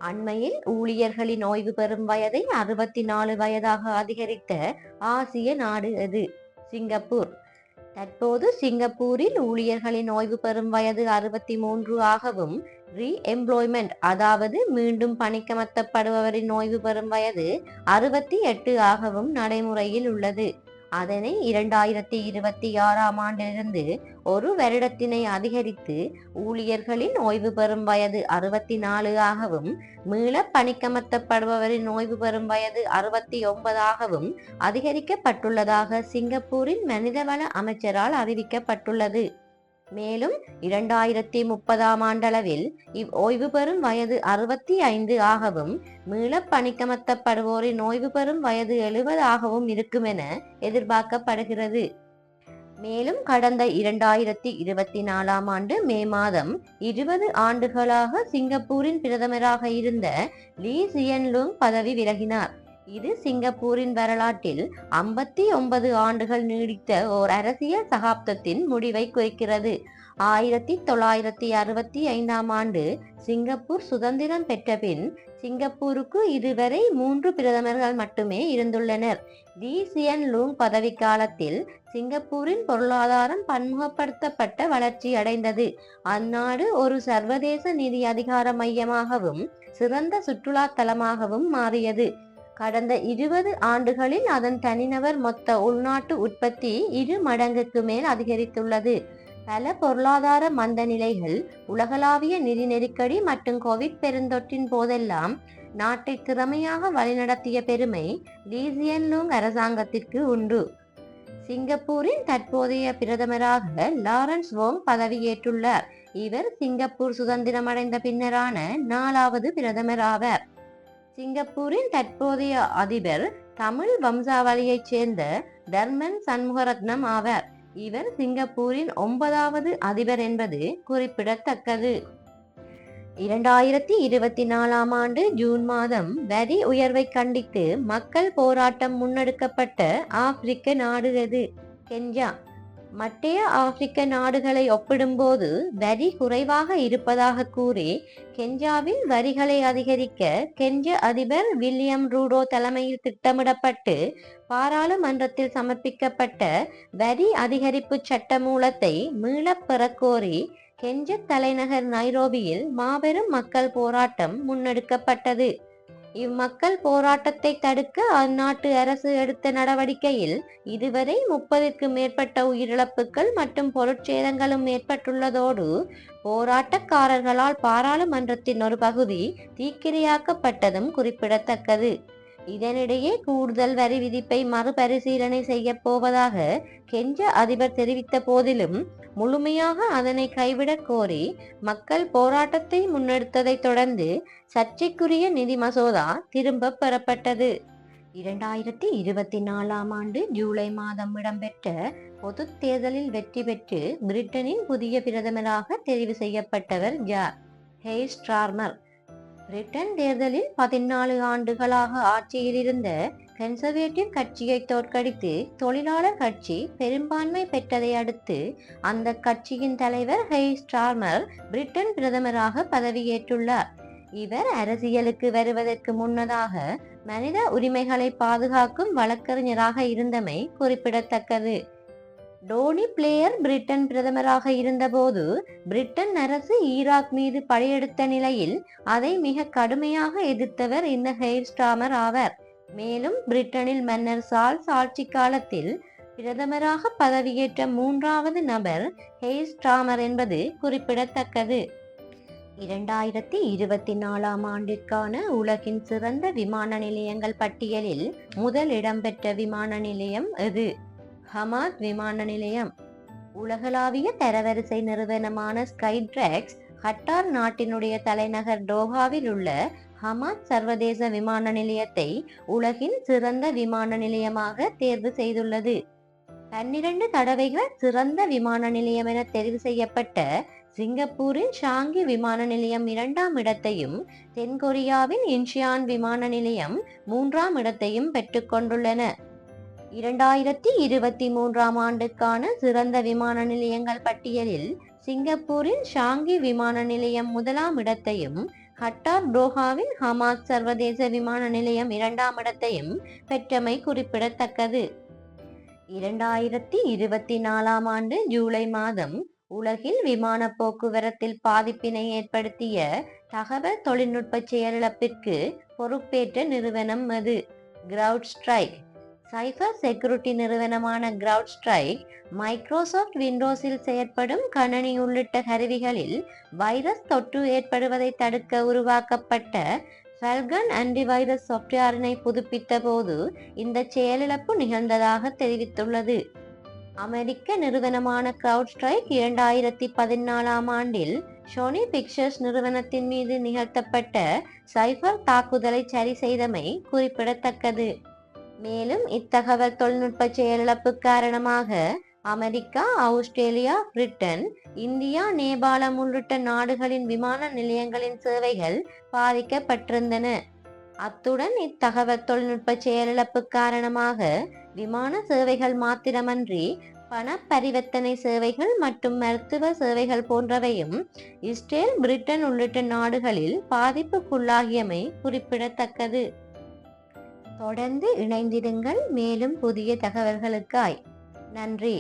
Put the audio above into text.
அண்மையில் ஊழியர்களின் ஓய்வு பெறும் வயதை 64 வயதாக அதிகரித்த ஆசிய நாடு எது? சிங்கப்பூர். தற்போது சிங்கப்பூரில் ஊழியர்களின் ஓய்வு பெறும் வயது 63 ஆகவும் ரீஎம்ப்ளாய்மெண்ட் அதாவது மீண்டும் பணிக்கமர்த்தப்படுபவரின் ஓய்வு பெறும் வயது 68 ஆகவும் நடைமுறையில் உள்ளது. அதனை 2026ஆம் ஆண்டிலிருந்து ஒரு வருடத்தினை அதிகரித்து ஊழியர்களின் ஓய்வு பெறும் வயது 64 ஆகவும் மீள பணிக்கமர்த்தப்படுபவரின் ஓய்வு பெறும் வயது 69 ஆகவும் அதிகரிக்கப்பட்டுள்ளதாக சிங்கப்பூரின் மனிதவள அமைச்சரால் அறிவிக்கப்பட்டுள்ளது. மேலும் 2030ஆம் ஆண்டளவில் ஓய்வு பெறும் வயது 65 ஆகவும் மீள பணிக்கமர்த்தப்படுவோரின் ஓய்வு பெறும் வயது 70 ஆகவும் இருக்கும் என எதிர்பார்க்கப்படுகிறது. மேலும் கடந்த 2024ஆம் ஆண்டு மே மாதம் 20 ஆண்டுகளாக சிங்கப்பூரின் பிரதமராக இருந்த லீ சியன் லூங் பதவி விலகினார். இது சிங்கப்பூரின் வரலாற்றில் 59 ஆண்டுகள் நீடித்த ஓர் அரசியல் சகாப்தத்தின் முடிவை குறிக்கிறது. 1965ஆம் ஆண்டு சிங்கப்பூர் சுதந்திரம் பெற்ற பின் சிங்கப்பூருக்கு இதுவரை 3 பிரதமர்கள் மட்டுமே இருந்துள்ளனர். லீ சியன் லூங் பதவி காலத்தில் சிங்கப்பூரின் பொருளாதாரம் பன்முகப்படுத்தப்பட்ட வளர்ச்சி அடைந்தது. அந்நாடு ஒரு சர்வதேச நிதி அதிகார மையமாகவும் சிறந்த சுற்றுலா தலமாகவும் மாறியது. கடந்த 20 ஆண்டுகளில் அதன் தனிநபர் மொத்த உள்நாட்டு உற்பத்தி 2 மடங்குக்கு மேல் அதிகரித்துள்ளது. பல பொருளாதார மந்த நிலைகள், உலகளாவிய நிதி நெருக்கடி மற்றும் கோவிட் பெருந்தொற்றின் போதெல்லாம் நாட்டை திறமையாக வழிநடத்திய பெருமை லீ சியன் லூங் அரசாங்கத்திற்கு உண்டு. சிங்கப்பூரின் தற்போதைய பிரதமராக லாரன்ஸ் வோங் பதவியேற்றுள்ளார். இவர் சிங்கப்பூர் சுதந்திரமடைந்த பின்னரான 4வது பிரதமர் ஆவார். சிங்கப்பூரின் தற்போதைய அதிபர் தமிழ் வம்சாவளியைச் சேர்ந்த தர்மன் சண்முகரத்னம் ஆவார். இவர் சிங்கப்பூரின் 9வது அதிபர் என்பது குறிப்பிடத்தக்கது. 2024ஆம் ஆண்டு ஜூன் மாதம் வரி உயர்வை கண்டித்து மக்கள் போராட்டம் முன்னெடுக்கப்பட்ட ஆப்பிரிக்க நாடு எது? கென்யா. மற்றைய ஆப்பிரிக்க நாடுகளை ஒப்பிடும்போது வரி குறைவாக இருப்பதாக கூறி கென்யாவில் வரிகளை அதிகரிக்க கென்யா அதிபர் வில்லியம் ரூடோ தலைமையில் திட்டமிடப்பட்டு பாராளுமன்றத்தில் சமர்ப்பிக்கப்பட்ட வரி அதிகரிப்பு சட்ட மூலத்தை மீளப் பெறக் கோரி கென்யா தலைநகர் நைரோபியில் மாபெரும் மக்கள் போராட்டம் முன்னெடுக்கப்பட்டது. இம்மக்கள் போராட்டத்தை தடுக்க அந்நாட்டு அரசு எடுத்த நடவடிக்கையில் இதுவரை 30க்கும் மேற்பட்ட உயிரிழப்புகள் மற்றும் பொருட்சேதங்களும் ஏற்பட்டுள்ளதோடு போராட்டக்காரர்களால் பாராளுமன்றத்தின் ஒரு பகுதி தீக்கிரையாக்கப்பட்டதும் குறிப்பிடத்தக்கது. இதனிடையே கூடுதல் வரி விதிப்பை மறுபரிசீலனை செய்ய போவதாக கென்யா அதிபர் தெரிவித்த போதிலும் முழுமையாக அதனை கைவிடக் கோரி மக்கள் போராட்டத்தை முன்னெடுத்ததை தொடர்ந்து சர்ச்சைக்குரிய நிதி மசோதா திரும்ப பெறப்பட்டது. 2024ஆம் ஆண்டு ஜூலை மாதம் இடம்பெற்ற பொது தேர்தலில் வெற்றி பெற்று பிரிட்டனின் புதிய பிரதமராக தெரிவு செய்யப்பட்டவர் யார்? Keir Starmer. பிரிட்டன் தேர்தலில் 14 ஆண்டுகளாக ஆட்சியில் இருந்த கன்சர்வேட்டிவ் கட்சியை தோற்கடித்து தொழிலாளர் கட்சி பெரும்பான்மை பெற்றதை அடுத்து அந்த கட்சியின் தலைவர் கெய்ர் ஸ்டார்மர் பிரிட்டன் பிரதமராக பதவியேற்றுள்ளார். இவர் அரசியலுக்கு வருவதற்கு முன்னதாக மனித உரிமைகளை பாதுகாக்கும் வழக்கறிஞராக இருந்தமை குறிப்பிடத்தக்கது. டோனி பிளேயர் பிரிட்டன் பிரதமராக இருந்தபோது பிரிட்டன் அரசு ஈராக் மீது படையெடுத்த நிலையில் அதை மிக கடுமையாக எதிர்த்தவர் இந்த கெய்ர் ஸ்டார்மர் ஆவார். மேலும் பிரிட்டனில் மன்னர் சார்ல்ஸ் ஆட்சி காலத்தில் பிரதமராக பதவியேற்ற 3வது நபர் கெய்ர் ஸ்டார்மர் என்பது குறிப்பிடத்தக்கது. 2024ஆம் ஆண்டிற்கான உலகின் சிறந்த விமான நிலையங்கள் பட்டியலில் முதல் இடம்பெற்ற விமான நிலையம் எது? ஹமாத் விமான நிலையம். உலகளாவிய தரவரிசை நிறுவனமான ஸ்கைட்ராக்ஸ் கட்டார் நாட்டினுடைய தலைநகர் டோஹாவில் உள்ள ஹமாத் சர்வதேச விமான நிலையத்தை உலகின் சிறந்த விமான நிலையமாக தேர்வு செய்துள்ளது. 12 தடவைகள் சிறந்த விமான நிலையம் என தெரிவு செய்யப்பட்ட சிங்கப்பூரின் ஷாங்கி விமான நிலையம் 2ஆம் இடத்தையும் தென்கொரியாவின் இன்ச்சியான் விமான நிலையம் 3ஆம் இடத்தையும் பெற்றுக்கொண்டுள்ளன. 2023ஆம் ஆண்டுக்கான சிறந்த விமான நிலையங்கள் பட்டியலில் சிங்கப்பூரின் ஷாங்கி விமான நிலையம் முதலாம் இடத்தையும் கட்டார் டோஹாவின் ஹமாஸ் சர்வதேச விமான நிலையம் 2ஆம் இடத்தையும் பெற்றமை குறிப்பிடத்தக்கது. 2024ஆம் ஆண்டு ஜூலை மாதம் உலகில் விமான போக்குவரத்தில் பாதிப்பினை ஏற்படுத்திய தகவல் தொழில்நுட்ப செயலிழப்பிற்கு பொறுப்பேற்ற நிறுவனம் அது. CrowdStrike. சைபர் செக்யூரிட்டி நிறுவனமான கிரவுட் ஸ்ட்ரைக் மைக்ரோசாஃப்ட் விண்டோஸில் செயற்படும் கணனி உள்ளிட்ட கருவிகளில் வைரஸ் தொற்று ஏற்படுவதை தடுக்க உருவாக்கப்பட்ட ஃபால்கன் ஆன்டிவைரஸ் சாஃப்ட்வேரினை புதுப்பித்த போது இந்த செயலிழப்பு நிகழ்ந்ததாக தெரிவித்துள்ளது. அமெரிக்க நிறுவனமான கிரவுட் ஸ்ட்ரைக் 2014ஆம் ஆண்டில் சோனி பிக்சர்ஸ் நிறுவனத்தின் மீது நிகழ்த்தப்பட்ட சைபர் தாக்குதலை சரி செய்தமை குறிப்பிடத்தக்கது. மேலும் இத்தகவல் தொழில்நுட்ப செயலிழப்பு காரணமாக அமெரிக்கா, ஆஸ்திரேலியா, பிரிட்டன், இந்தியா, நேபாளம் உள்ளிட்ட நாடுகளின் விமான நிலையங்களின் சேவைகள் பாதிக்கப்பட்டிருந்தன. அத்துடன் இத்தகவல் தொழில்நுட்ப செயலிழப்பு காரணமாக விமான சேவைகள் மாத்திரமன்றி பண பரிவர்த்தனை சேவைகள் மற்றும் மருத்துவ சேவைகள் போன்றவையும் இஸ்ரேல், பிரிட்டன் உள்ளிட்ட நாடுகளில் பாதிப்புக்குள்ளாகியமை குறிப்பிடத்தக்கது. தொடர்ந்து இணைந்திடுங்கள். மேலும் புதிய தகவல்களுக்காய். நன்றி.